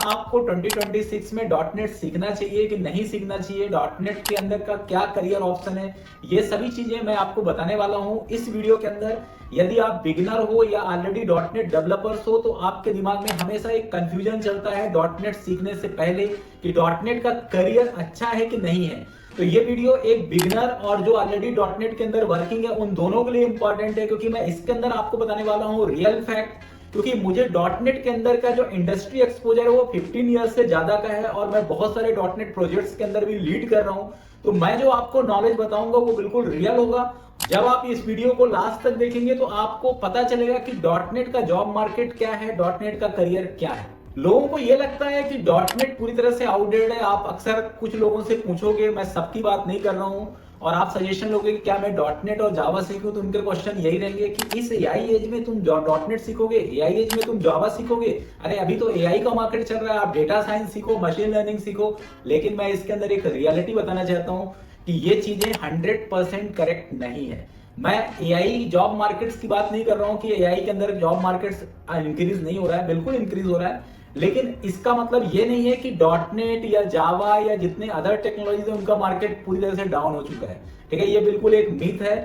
आपको 2026 में डॉटनेट सीखना चाहिए कि नहीं सीखना चाहिए, डॉटनेट के अंदर का क्या करियर ऑप्शन है, ये सभी चीजें मैं आपको बताने वाला हूं इस वीडियो के अंदर। यदि आप बिगिनर हो या ऑलरेडी डॉटनेट डेवलपर्स हो तो आपके दिमाग में हमेशा एक कंफ्यूजन चलता है डॉटनेट सीखने से पहले कि डॉटनेट का करियर अच्छा है कि नहीं है। तो ये वीडियो एक बिगिनर और जो ऑलरेडी डॉटनेट के अंदर वर्किंग है उन दोनों के लिए इंपॉर्टेंट है, क्योंकि मैं इसके अंदर आपको बताने वाला हूँ रियल फैक्ट। क्योंकि मुझे डॉटनेट के अंदर का जो इंडस्ट्री एक्सपोजर है वो 15 ईयर्स से ज्यादा का है और मैं बहुत सारे डॉटनेट प्रोजेक्ट्स के अंदर भी लीड कर रहा हूं। तो मैं जो आपको नॉलेज बताऊंगा वो बिल्कुल रियल होगा। जब आप इस वीडियो को लास्ट तक देखेंगे तो आपको पता चलेगा कि डॉटनेट का जॉब मार्केट क्या है, डॉटनेट का करियर क्या है। लोगों को यह लगता है कि डॉटनेट पूरी तरह से आउटडेटेड है। आप अक्सर कुछ लोगों से पूछोगे, मैं सबकी बात नहीं कर रहा हूं, और आप सजेशन लोगे कि क्या मैं डॉटनेट और जावा सीखूं, तो उनके क्वेश्चन यही रहेंगे कि इस एआई एज में तुम डॉटनेट सीखोगे, एआई एज में तुम जावा सीखोगे? अरे अभी तो एआई का मार्केट चल रहा है, आप डेटा साइंस सीखो, मशीन लर्निंग सीखो। लेकिन मैं इसके अंदर एक रियलिटी बताना चाहता हूं कि ये चीजें 100% करेक्ट नहीं है। मैं एआई जॉब मार्केट्स की बात नहीं कर रहा हूं कि एआई के अंदर जॉब मार्केट्स इंक्रीज नहीं हो रहा है, बिल्कुल इंक्रीज हो रहा है। लेकिन इसका मतलब ये नहीं है कि डॉटनेट या जावा या जितने अदर टेक्नोलॉजीज है उनका मार्केट पूरी तरह से डाउन हो चुका है। ठीक है, ये बिल्कुल एक मिथ है।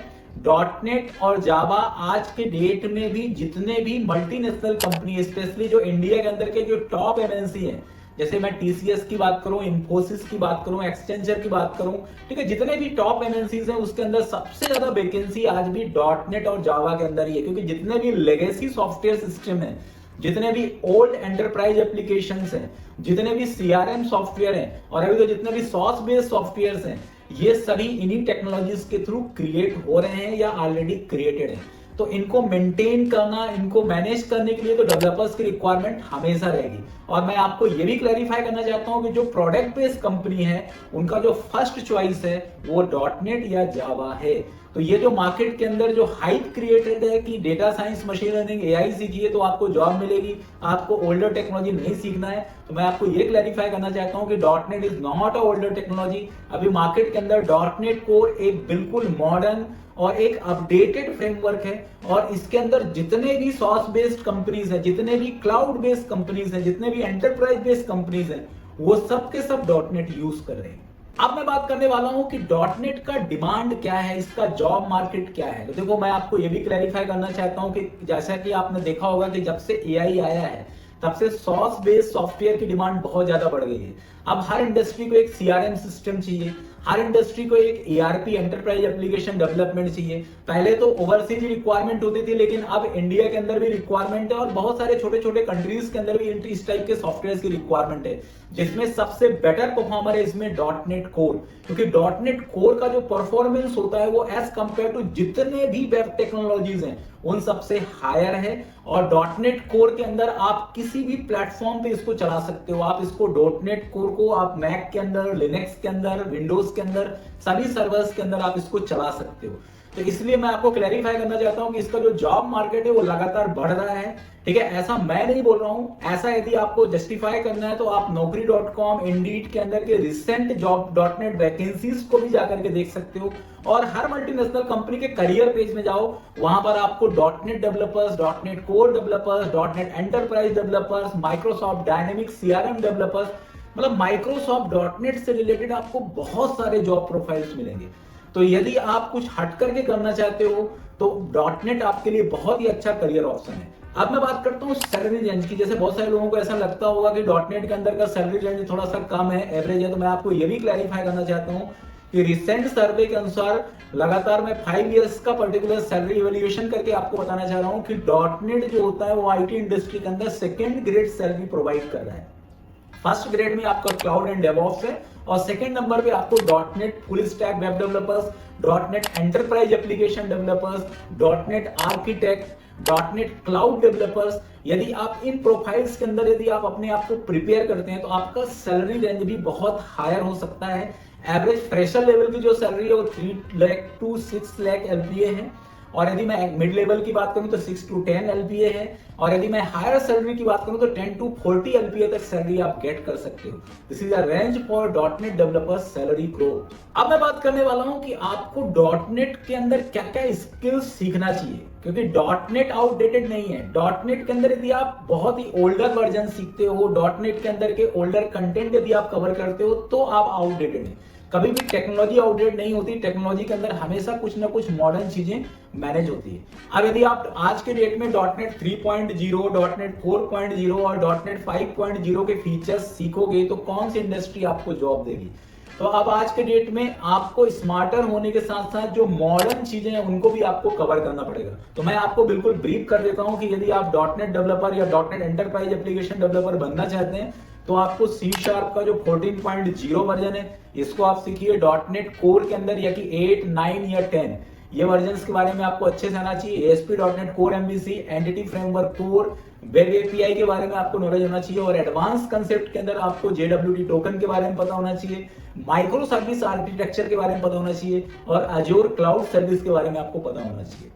डॉटनेट और जावा आज के डेट में भी जितने भी मल्टीनेशनल कंपनी, स्पेशली जो इंडिया के अंदर के जो टॉप एमएनसी हैं, जैसे मैं टीसीएस की बात करूं, इंफोसिस की बात करूं, एक्सचेंजर की बात करूं, ठीक है, जितने भी टॉप एमएनसीज हैं उसके अंदर सबसे ज्यादा वैकेंसी आज भी डॉटनेट और जावा के अंदर ही है। क्योंकि जितने भी लेगेसी सॉफ्टवेयर सिस्टम है, जितने भी ओल्ड एंटरप्राइज एप्लीकेशंस हैं, जितने भी सीआरएम सॉफ्टवेयर हैं, और अभी तो जितने भी सॉस बेस्ड सॉफ्टवेयर्स हैं, ये सभी इन्हीं टेक्नोलॉजीज के थ्रू क्रिएट हो रहे हैं या ऑलरेडी क्रिएटेड हैं। तो इनको मेंटेन करना, इनको मैनेज करने के लिए तो डेवलपर्स की रिक्वायरमेंट हमेशा रहेगी। और मैं आपको ये भी क्लैरिफाई करना चाहता हूं कि जो प्रोडक्ट बेस्ड कंपनी है उनका जो फर्स्ट चॉइस है वो डॉटनेट या जावा है। तो ये जो मार्केट के अंदर जो हाइप क्रिएटेड है कि data science, machine learning, AI सीखिए तो आपको जॉब मिलेगी, आपको ओल्डर टेक्नोलॉजी नहीं सीखना है, तो मैं आपको ये क्लैरिफाई करना चाहता हूं कि dot net is not a older technology. अभी मार्केट के अंदर डॉटनेट कोर एक बिल्कुल मॉडर्न और एक अपडेटेड फ्रेमवर्क है, और इसके अंदर जितने भी सॉस बेस्ड कंपनीज हैं, जितने भी क्लाउड बेस्ड कंपनीज हैं, जितने भी एंटरप्राइज बेस्ड कंपनीज हैं, वो सब के सब डॉटनेट यूज कर रहे हैं। अब मैं बात करने वाला हूं कि डॉटनेट का डिमांड क्या है, इसका जॉब मार्केट क्या है। तो देखो, मैं आपको यह भी क्लैरिफाई करना चाहता हूं कि जैसा कि आपने देखा होगा कि जब से एआई आया है तब से सॉस बेस्ड सॉफ्टवेयर की डिमांड बहुत ज्यादा बढ़ गई है। अब हर इंडस्ट्री को एक सीआरएम सिस्टम चाहिए, हर इंडस्ट्री को एक ईआरपी, एंटरप्राइज एप्लीकेशन डेवलपमेंट चाहिए। पहले तो ओवरसीज रिक्वायरमेंट होती थी, लेकिन अब इंडिया के अंदर भी रिक्वायरमेंट है और बहुत सारे छोटे छोटे कंट्रीज के अंदर भी इस टाइप के सॉफ्टवेयर की रिक्वायरमेंट है, जिसमें सबसे बेटर परफॉर्मर है इसमें डॉटनेट कोर। क्योंकि डॉटनेट कोर का जो परफॉर्मेंस होता है वो एज कंपेयर टू जितने भी वेब टेक्नोलॉजीज हैं उन सबसे हायर है। और डॉटनेट कोर के अंदर आप किसी भी प्लेटफॉर्म पे इसको चला सकते हो। आप इसको डॉटनेट कोर को आप मैक के अंदर, लिनक्स के अंदर, विंडोज के अंदर, सभी सर्वर्स के अंदर आप इसको चला सकते हो। तो इसलिए मैं आपको क्लैरिफाई करना चाहता हूं कि इसका जो जॉब मार्केट है वो लगातार बढ़ रहा है। ठीक है, ऐसा मैं नहीं बोल रहा हूं। ऐसा यदि आपको जस्टिफाई करना है तो आप naukri.com, इंडीड के अंदर के रिसेंट जॉब डॉटनेट वैकेंसीज को भी जाकर के देख सकते हो। और हर मल्टीनेशनल कंपनी के करियर पेज में जाओ, वहां पर आपको dot net developers, dot net core developers, dot net enterprise developers, Microsoft dynamics CRM developers, मतलब माइक्रोसॉफ्ट डॉटनेट से रिलेटेड आपको बहुत सारे जॉब प्रोफाइल्स मिलेंगे। तो यदि आप कुछ हट करके करना चाहते हो तो डॉटनेट आपके लिए बहुत ही अच्छा करियर ऑप्शन है। अब मैं बात करता हूँ सैलरी रेंज की। जैसे बहुत सारे लोगों को ऐसा लगता होगा कि डॉटनेट के अंदर का सैलरी रेंज थोड़ा सा कम है, एवरेज है, तो मैं आपको यह भी क्लैरिफाई करना चाहता हूँ कि रिसेंट सर्वे के अनुसार लगातार मैं 5 इयर्स का पर्टिकुलर सैलरी इवैल्यूएशन करके आपको बताना चाह रहा हूँ कि डॉटनेट जो होता है वो आईटी इंडस्ट्री के अंदर सेकेंड ग्रेड सैलरी प्रोवाइड कर रहा है। फर्स्ट ग्रेड में आपका क्लाउड एंड डेवऑप्स है, और सेकंड नंबर पे आपको dot net full stack web developers, dot net enterprise application developers, dot net architect, dot net cloud developers. यदि आप इन प्रोफाइल्स के अंदर यदि आप अपने आप को प्रिपेयर करते हैं तो आपका सैलरी रेंज भी बहुत हायर हो सकता है। एवरेज फ्रेशर लेवल की जो सैलरी है वो 3 लाख टू 6 लाख एलपीए है, और यदि मैं मिड लेवल की बात करूं तो 6 to 10 LPA है, और यदि मैं हायर सैलरी की बात करूं तो 10 to 40 LPA तक सैलरी आप गेट कर सकते हो। This is a range for .NET developers salary grow. अब मैं बात करने वाला हूं कि आपको .NET के अंदर क्या क्या स्किल्स सीखना चाहिए, क्योंकि .NET आउटडेटेड नहीं है। .NET के अंदर यदि आप बहुत ही ओल्डर वर्जन सीखते हो, .NET के अंदर के ओल्डर कंटेंट यदि आप कवर करते हो तो आप आउटडेटेड हैं। कभी भी टेक्नोलॉजी आउटडेट नहीं होती, टेक्नोलॉजी के अंदर हमेशा कुछ ना कुछ मॉडर्न चीजें मैनेज होती है। अब यदि आप आज के डेट में .NET 3.0, .NET 4.0 और .NET 5.0 के फीचर्स सीखोगे तो कौन सी इंडस्ट्री आपको जॉब देगी। तो अब आज के डेट में आपको स्मार्टर होने के साथ साथ जो मॉडर्न चीजें हैं उनको भी आपको कवर करना पड़ेगा। तो मैं आपको बिल्कुल ब्रीफ कर देता हूं कि यदि आप .NET डेवलपर या .NET एंटरप्राइज एप्लीकेशन डेवलपर बनना चाहते हैं तो आपको C# का जो 14.0 वर्जन है इसको आप सीखिए। .NET कोर के अंदर या कि 8, 9 या 10 ये वर्जन्स के बारे में आपको अच्छे से आना चाहिए। ASP.NET Core MVC, entity framework core, web API के बारे में आपको नॉलेज होना चाहिए, और एडवांस कंसेप्ट के अंदर आपको JWT टोकन के बारे में पता होना चाहिए, माइक्रो सर्विस आर्किटेक्चर के बारे में पता होना चाहिए, और Azure क्लाउड सर्विस के बारे में आपको पता होना चाहिए।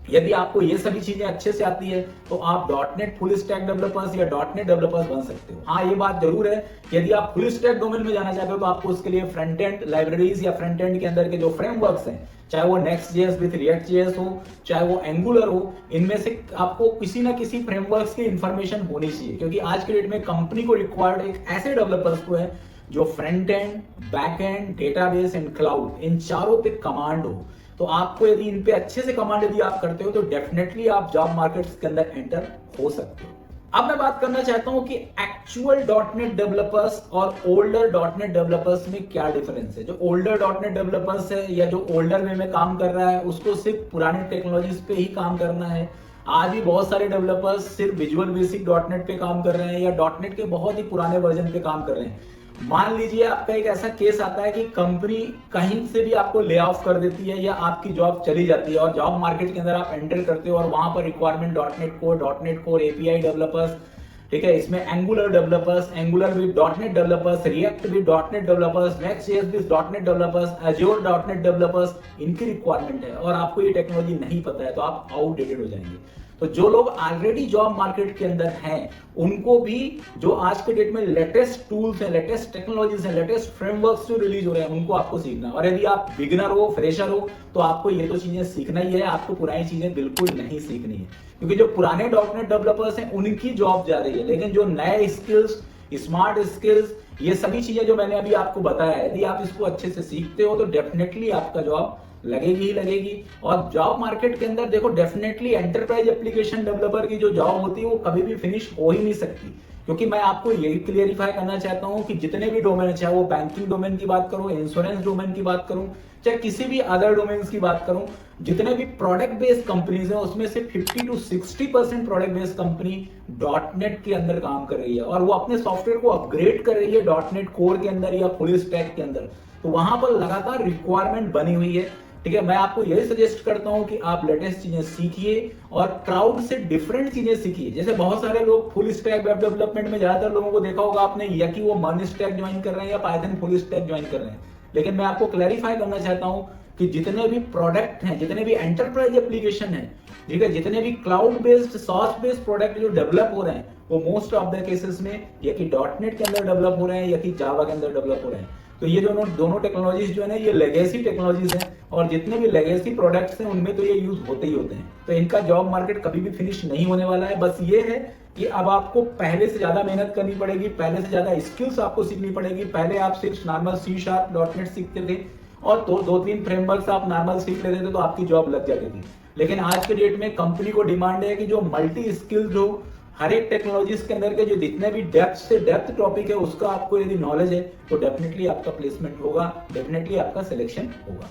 यदि आपको ये सभी चीजें अच्छे से आती है तो आप .NET फुल स्टैक डेवलपर्स या .NET डेवलपर्स बन सकते हो। हाँ, ये बात जरूर है कि यदि आप फुल स्टैक डोमेन में जाना चाहते हो तो आपको उसके लिए फ्रंट एंड लाइब्रेरीज या फ्रंट एंड के अंदर के जो फ्रेमवर्क्स हैं, चाहे वो Next.js विद React.js हो, चाहे वो Angular हो, इनमें से आपको किसी ना किसी फ्रेमवर्क्स की इंफॉर्मेशन होनी चाहिए, क्योंकि आज के डेट में कंपनी को रिक्वायर्ड एक ऐसे डेवलपर्स को है जो front end, back end, database and cloud इन चारों पे कमांड हो। तो आपको यदि इन पे अच्छे से कमांड यदि आप करते हो तो डेफिनेटली आप जॉब मार्केट्स के अंदर एंटर हो सकते हो। अब मैं बात करना चाहता हूं कि एक्चुअल .NET डेवलपर्स और ओल्डर .NET डेवलपर्स में क्या डिफरेंस है। जो ओल्डर .NET डेवलपर्स है या जो ओल्डर वे में काम कर रहा है उसको सिर्फ पुरानी टेक्नोलॉजीज पे ही काम करना है। आज भी बहुत सारे डेवलपर्स सिर्फ विजुअल बेसिक .NET पे काम कर रहे हैं या .NET के बहुत ही पुराने वर्जन पे काम कर रहे हैं। मान लीजिए आपका एक ऐसा केस आता है कि कंपनी कहीं से भी आपको ले ऑफ कर देती है या आपकी जॉब चली जाती है और जॉब मार्केट के अंदर आप एंटर करते हो और वहां पर requirement .NET Core API developers, ठीक है, इसमें Angular developers, Angular with .NET developers, React with .NET developers, Next.js with .NET developers, Azure .NET developers, इनकी रिक्वायरमेंट है और आपको ये टेक्नोलॉजी नहीं पता है तो आप आउटडेटेड हो जाएंगे। तो जो लोग ऑलरेडी जॉब मार्केट के अंदर हैं उनको भी जो आज के डेट में लेटेस्ट टूल्स हैं, लेटेस्ट टेक्नोलॉजीज हैं, लेटेस्ट फ्रेमवर्क्स जो रिलीज हो रहे हैं उनको आपको सीखना है। और यदि आप बिगिनर हो, फ्रेशर हो तो आपको ये तो चीजें सीखना ही है, आपको पुरानी चीजें बिल्कुल नहीं सीखनी है, क्योंकि जो पुराने .NET डेवलपर्स हैं उनकी जॉब जा रही है, लेकिन जो नए स्किल्स, स्मार्ट स्किल्स, ये सभी चीजें जो मैंने अभी आपको बताया है, यदि आप इसको अच्छे से सीखते हो तो डेफिनेटली आपका जॉब लगेगी ही लगेगी। और जॉब मार्केट के अंदर देखो डेफिनेटली एंटरप्राइज एप्लीकेशन डेवलपर की जो जॉब होती है वो कभी भी फिनिश हो ही नहीं सकती, क्योंकि मैं आपको यही क्लियरिफाई करना चाहता हूं कि जितने भी डोमेन है, चाहे वो बैंकिंग डोमेन की बात करूं, इंश्योरेंस डोमेन की बात करूं, चाहे किसी भी अदर डोमेन्स की बात करूं, जितने भी प्रोडक्ट बेस्ड कंपनीज हैं उसमें से 50 to 60% product based company .NET के अंदर काम कर रही है और वो अपने सॉफ्टवेयर को अपग्रेड कर रही है .NET कोर के अंदर या फुल स्टैक के अंदर। तो वहां पर लगातार रिक्वायरमेंट बनी हुई है, ठीक है। मैं आपको यही सजेस्ट करता हूं कि आप लेटेस्ट चीजें सीखिए और क्राउड से डिफरेंट चीजें सीखिए। जैसे बहुत सारे लोग फुल स्टैक वेब डेवलपमेंट में ज्यादातर लोगों को देखा होगा आपने, या कि वो मर्न स्टैक ज्वाइन कर रहे हैं या पाइथन फुल स्टैक ज्वाइन कर रहे हैं, लेकिन मैं आपको क्लैरिफाई करना चाहता हूं कि जितने भी प्रोडक्ट हैं, जितने भी एंटरप्राइज एप्लीकेशन है, ठीक है, जितने भी cloud based sauce based product जो डेवलप हो रहे हैं वो मोस्ट ऑफ द केसेस में या कि .NET के अंदर डेवलप हो रहे हैं या कि जावा के अंदर डेवलप हो रहे हैं। तो ये दोनों टेक्नोलॉजीज जो है ना, ये लेगेसी टेक्नोलॉजीज हैं और जितने भी लेगेसी प्रोडक्ट्स हैं उनमें तो ये यूज होते ही होते हैं। तो इनका जॉब मार्केट कभी भी फिनिश नहीं होने वाला है। बस ये है कि अब आपको पहले से ज्यादा मेहनत करनी पड़ेगी, पहले से ज्यादा स्किल्स आपको सीखनी पड़ेगी। पहले आप सिर्फ नॉर्मल C# .NET सीखते थे और तो 2-3 फ्रेमवर्क्स आप नॉर्मल सीख लेते थे तो आपकी जॉब लग जाती थी। लेकिन आज के डेट में कंपनी को डिमांड है कि जो मल्टी स्किल, जो हर एक टेक्नोलॉजीज के अंदर के जो जितने भी डेप्थ से डेप्थ टॉपिक है उसका आपको यदि नॉलेज है तो डेफिनेटली आपका प्लेसमेंट होगा, डेफिनेटली आपका सिलेक्शन होगा।